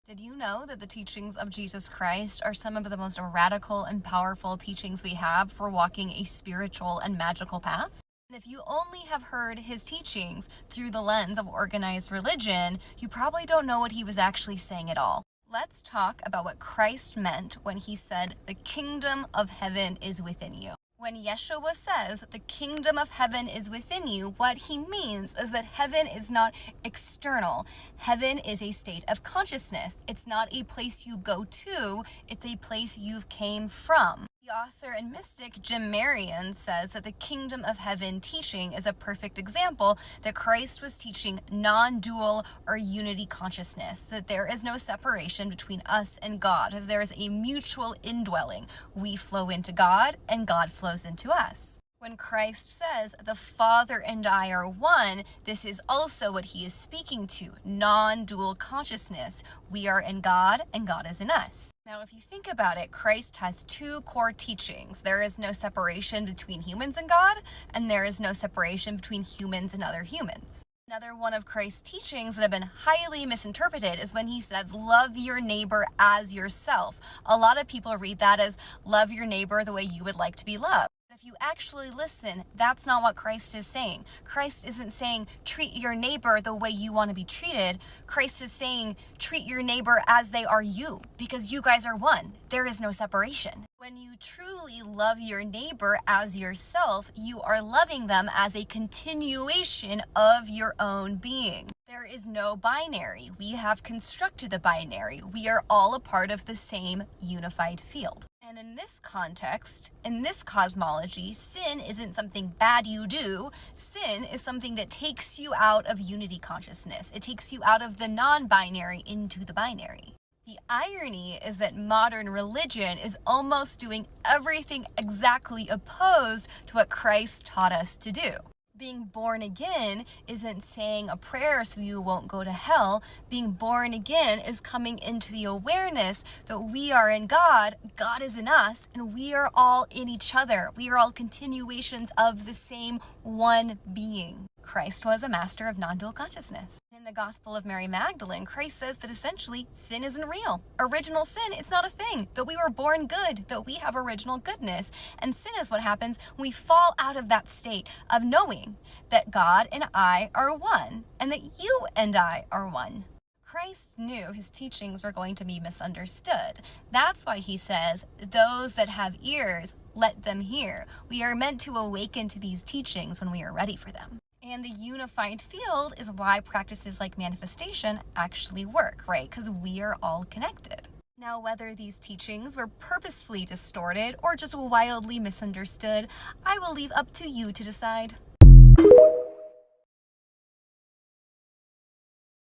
Did you know that the teachings of Jesus Christ are some of the most radical and powerful teachings we have for walking a spiritual and magical path? And if you only have heard his teachings through the lens of organized religion, you probably don't know what he was actually saying at all. Let's talk about what Christ meant when he said, "The kingdom of heaven is within you." When Yeshua says the kingdom of heaven is within you, what he means is that heaven is not external. Heaven is a state of consciousness. It's not a place you go to, it's a place you've came from. The author and mystic Jim Marion says that the kingdom of heaven teaching is a perfect example that Christ was teaching non-dual or unity consciousness, that there is no separation between us and God, that there is a mutual indwelling. We flow into God and God flows into us. When Christ says, "The Father and I are one," this is also what he is speaking to, non-dual consciousness. We are in God and God is in us. Now, if you think about it, Christ has two core teachings. There is no separation between humans and God, and there is no separation between humans and other humans. Another one of Christ's teachings that have been highly misinterpreted is when he says, "Love your neighbor as yourself." A lot of people read that as love your neighbor the way you would like to be loved. If you actually listen, that's not what Christ is saying. Christ isn't saying treat your neighbor the way you want to be treated. Christ is saying treat your neighbor as they are you, because you guys are one. There is no separation. When you truly love your neighbor as yourself, you are loving them as a continuation of your own being. There is no binary. We have constructed the binary. We are all a part of the same unified field. And in this context, in this cosmology, sin isn't something bad you do. Sin is something that takes you out of unity consciousness. It takes you out of the non-binary into the binary. The irony is that modern religion is almost doing everything exactly opposed to what Christ taught us to do. Being born again isn't saying a prayer so you won't go to hell. Being born again is coming into the awareness that we are in God, God is in us, and we are all in each other. We are all continuations of the same one being. Christ was a master of non-dual consciousness. In the Gospel of Mary Magdalene, Christ says that essentially sin isn't real. Original sin, it's not a thing. That we were born good, that we have original goodness. And sin is what happens when we fall out of that state of knowing that God and I are one, and that you and I are one. Christ knew his teachings were going to be misunderstood. That's why he says, "Those that have ears, let them hear." We are meant to awaken to these teachings when we are ready for them. And the unified field is why practices like manifestation actually work, right? Because we are all connected. Now, whether these teachings were purposefully distorted or just wildly misunderstood, I will leave up to you to decide.